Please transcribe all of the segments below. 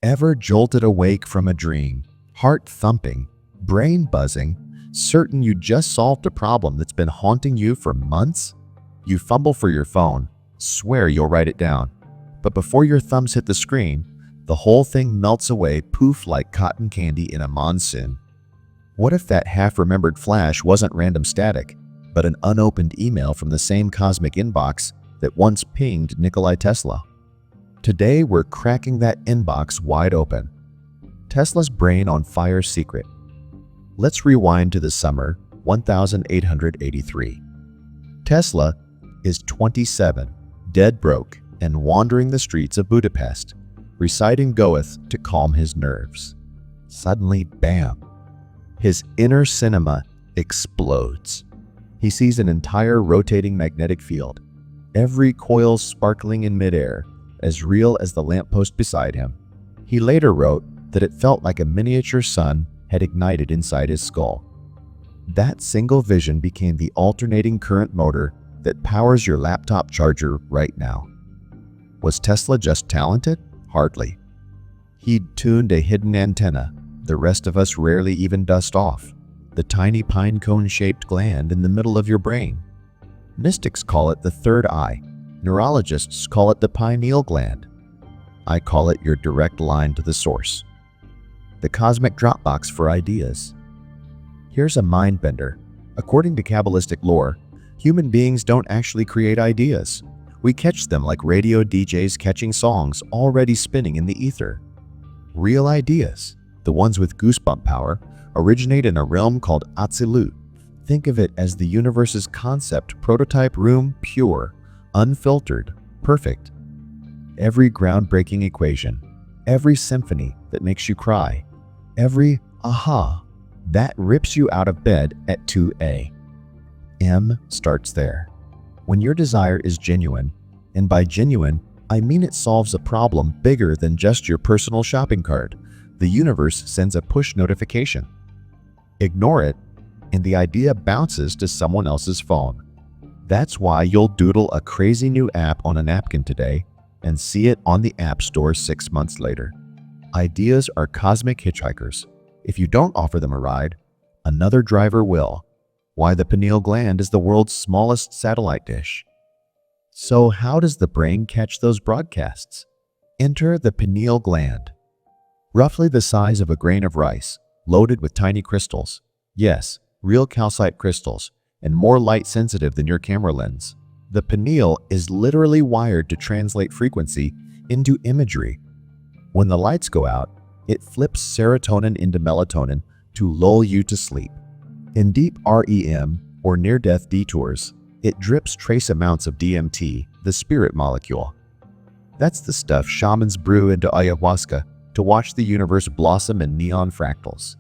Ever jolted awake from a dream, heart thumping, brain buzzing, certain you just solved a problem that's been haunting you for months? You fumble for your phone, swear you'll write it down, but before your thumbs hit the screen, the whole thing melts away poof like cotton candy in a monsoon. What if that half-remembered flash wasn't random static, but an unopened email from the same cosmic inbox that once pinged Nikola Tesla? Today, we're cracking that inbox wide open. Tesla's brain on fire secret. Let's rewind to the summer 1883. Tesla is 27, dead broke, and wandering the streets of Budapest, reciting Goethe to calm his nerves. Suddenly, bam! His inner cinema explodes. He sees an entire rotating magnetic field, every coil sparkling in midair, as real as the lamppost beside him. He later wrote that it felt like a miniature sun had ignited inside his skull. That single vision became the alternating current motor that powers your laptop charger right now. Was Tesla just talented? Hardly. He'd tuned a hidden antenna the rest of us rarely even dust off, the tiny pine cone-shaped gland in the middle of your brain. Mystics call it the third eye. Neurologists call it the pineal gland. I call it your direct line to the source. The cosmic Dropbox for ideas. Here's a mind bender. According to Kabbalistic lore, human beings don't actually create ideas. We catch them like radio DJs catching songs already spinning in the ether. Real ideas, the ones with goosebump power, originate in a realm called Atzilut. Think of it as the universe's concept prototype room, pure, unfiltered, perfect. Every groundbreaking equation, every symphony that makes you cry, every aha that rips you out of bed at 2 a.m. starts there. When your desire is genuine, and by genuine, I mean it solves a problem bigger than just your personal shopping cart, the universe sends a push notification. Ignore it, and the idea bounces to someone else's phone. That's why you'll doodle a crazy new app on a napkin today and see it on the App Store 6 months later. Ideas are cosmic hitchhikers. If you don't offer them a ride, another driver will. Why the pineal gland is the world's smallest satellite dish. So how does the brain catch those broadcasts? Enter the pineal gland. Roughly the size of a grain of rice, loaded with tiny crystals. Yes, real calcite crystals, and more light sensitive than your camera lens. The pineal is literally wired to translate frequency into imagery. When the lights go out, it flips serotonin into melatonin to lull you to sleep. In deep REM, or near-death detours, it drips trace amounts of DMT, the spirit molecule. That's the stuff shamans brew into ayahuasca to watch the universe blossom in neon fractals.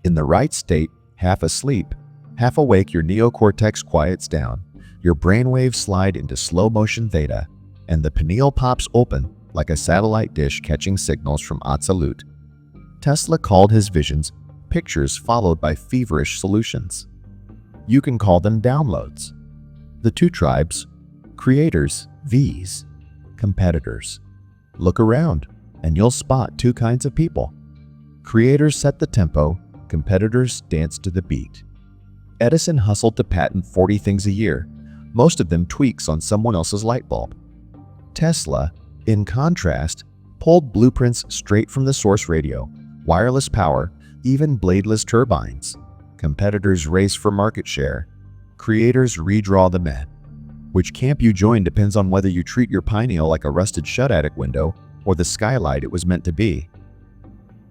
In the right state, half asleep, half awake, your neocortex quiets down, your brainwaves slide into slow-motion theta, and the pineal pops open like a satellite dish catching signals from Atzilut. Tesla called his visions pictures followed by feverish solutions. You can call them downloads. The two tribes, creators, V's, competitors. Look around, and you'll spot two kinds of people. Creators set the tempo, competitors dance to the beat. Edison hustled to patent 40 things a year, most of them tweaks on someone else's light bulb. Tesla, in contrast, pulled blueprints straight from the source radio, wireless power, even bladeless turbines. Competitors race for market share. Creators redraw the map. Which camp you join depends on whether you treat your pineal like a rusted shut-attic window or the skylight it was meant to be.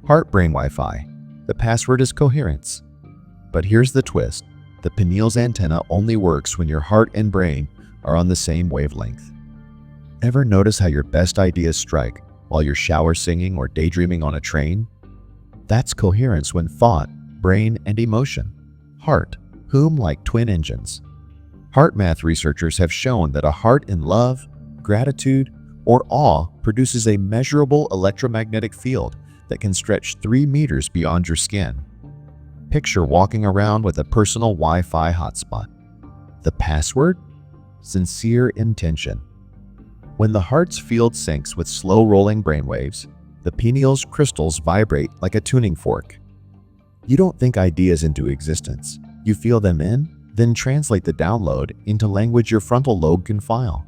HeartBrain WiFi. The password is Coherence. But here's the twist. The pineal's antenna only works when your heart and brain are on the same wavelength. Ever notice how your best ideas strike while you're shower singing or daydreaming on a train? That's coherence when thought, brain, and emotion, heart, hum like twin engines. Heart math researchers have shown that a heart in love, gratitude, or awe produces a measurable electromagnetic field that can stretch 3 meters beyond your skin. Picture walking around with a personal Wi-Fi hotspot. The password? Sincere intention. When the heart's field syncs with slow-rolling brainwaves, The pineal's crystals vibrate like a tuning fork. You don't think ideas into existence. You feel them in, then translate the download into language your frontal lobe can file.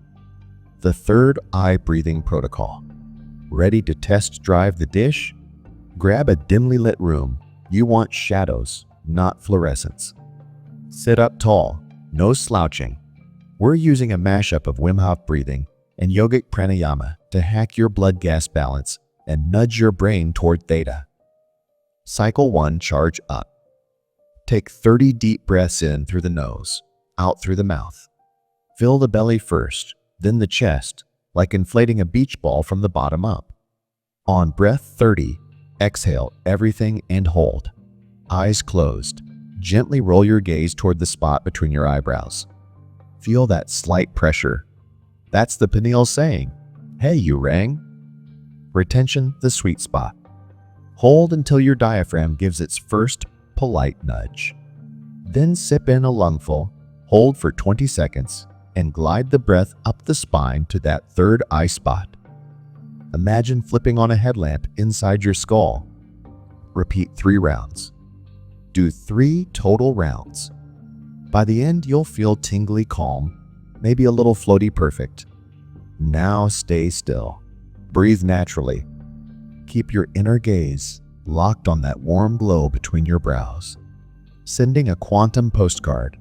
The third eye breathing protocol. Ready to test drive the dish? Grab a dimly lit room. You want shadows, not fluorescence. Sit up tall, no slouching. We're using a mashup of Wim Hof breathing and yogic pranayama to hack your blood gas balance and nudge your brain toward theta. Cycle 1, charge up. Take 30 deep breaths in through the nose, out through the mouth. Fill the belly first, then the chest, like inflating a beach ball from the bottom up. On breath 30, exhale everything and hold. Eyes closed. Gently roll your gaze toward the spot between your eyebrows. Feel that slight pressure. That's the pineal saying, "Hey, you rang." Retention, the sweet spot. Hold until your diaphragm gives its first polite nudge. Then sip in a lungful, hold for 20 seconds, and glide the breath up the spine to that third eye spot. Imagine flipping on a headlamp inside your skull. Repeat 3 rounds. Do 3 total rounds. By the end, you'll feel tingly calm, maybe a little floaty perfect. Now stay still. Breathe naturally. Keep your inner gaze locked on that warm glow between your brows. Sending a quantum postcard.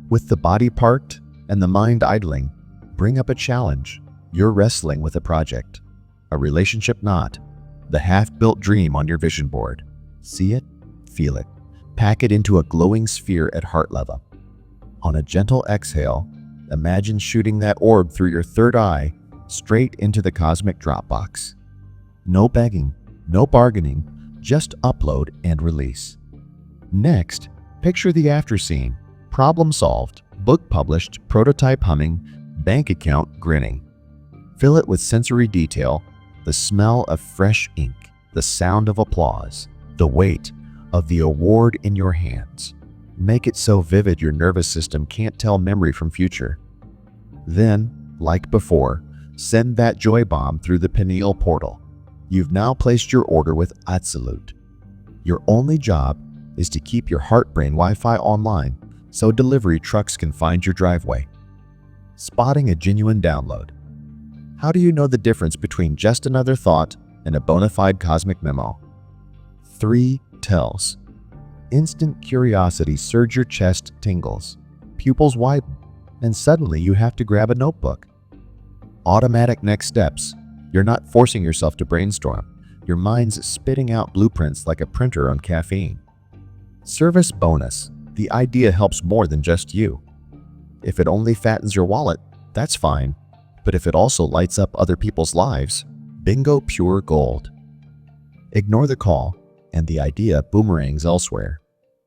With the body parked and the mind idling, bring up a challenge. You're wrestling with a project, a relationship knot, the half-built dream on your vision board. See it, feel it. Pack it into a glowing sphere at heart level. On a gentle exhale, imagine shooting that orb through your third eye straight into the cosmic Dropbox. No begging, no bargaining, just upload and release. Next, picture the after scene. Problem solved, book published, prototype humming, bank account grinning. Fill it with sensory detail, the smell of fresh ink, the sound of applause, the weight of the award in your hands. Make it so vivid your nervous system can't tell memory from future. Then, like before, send that joy bomb through the pineal portal. You've now placed your order with Atzilut. Your only job is to keep your HeartBrain Wi-Fi online so delivery trucks can find your driveway. Spotting a genuine download. How do you know the difference between just another thought and a bona fide cosmic memo? 3 tells. Instant curiosity surge your chest tingles, pupils widen, and suddenly you have to grab a notebook. Automatic next steps. You're not forcing yourself to brainstorm. Your mind's spitting out blueprints like a printer on caffeine. Service bonus. The idea helps more than just you. If it only fattens your wallet, that's fine. But if it also lights up other people's lives, bingo pure gold. Ignore the call, and the idea boomerangs elsewhere.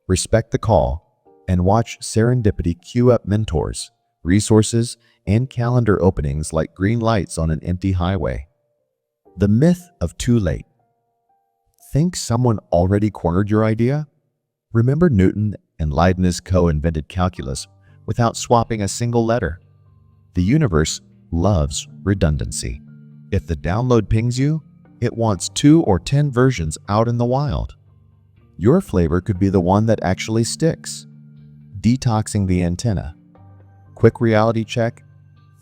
Respect the call, and watch serendipity queue up mentors, resources, and calendar openings like green lights on an empty highway. The myth of too late. Think someone already cornered your idea? Remember Newton and Leibniz co-invented calculus without swapping a single letter. The universe loves redundancy. If the download pings you, it wants 2 or 10 versions out in the wild. Your flavor could be the one that actually sticks. Detoxing the antenna. Quick reality check.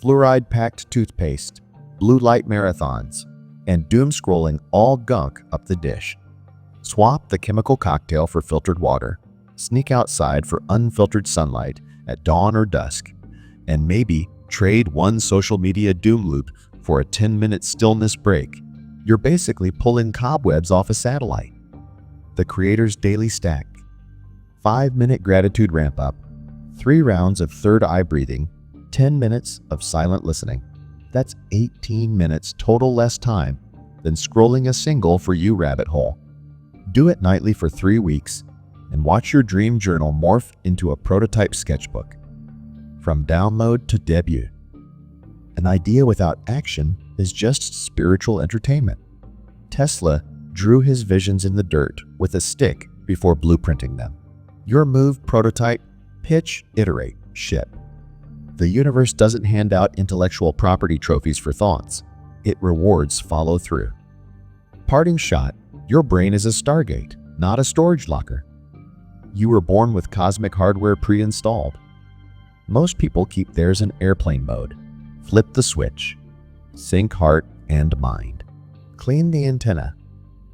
Fluoride-packed toothpaste, blue light marathons, and doom scrolling all gunk up the dish. Swap the chemical cocktail for filtered water. Sneak outside for unfiltered sunlight at dawn or dusk. And maybe trade one social media doom loop for a 10-minute stillness break. You're basically pulling cobwebs off a satellite. The Creator's Daily Stack. 5-minute gratitude ramp up. 3 rounds of third eye breathing. 10 minutes of silent listening. That's 18 minutes total less time than scrolling a single For You rabbit hole. Do it nightly for 3 weeks and watch your dream journal morph into a prototype sketchbook. From download to debut. An idea without action is just spiritual entertainment. Tesla drew his visions in the dirt with a stick before blueprinting them. Your move, prototype, pitch, iterate, ship. The universe doesn't hand out intellectual property trophies for thoughts. It rewards follow through. Parting shot, your brain is a Stargate, not a storage locker. You were born with cosmic hardware pre-installed. Most people keep theirs in airplane mode. Flip the switch. Sync heart and mind. Clean the antenna.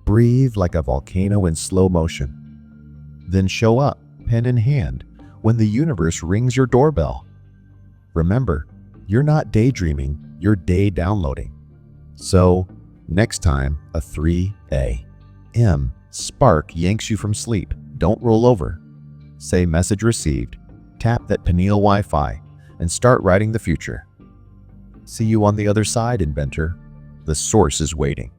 Breathe like a volcano in slow motion. Then show up, pen in hand, when the universe rings your doorbell. Remember, you're not daydreaming, you're day downloading. So, next time a 3 a.m. spark yanks you from sleep, don't roll over. Say message received, tap that pineal Wi-Fi, and start writing the future. See you on the other side, inventor. The source is waiting.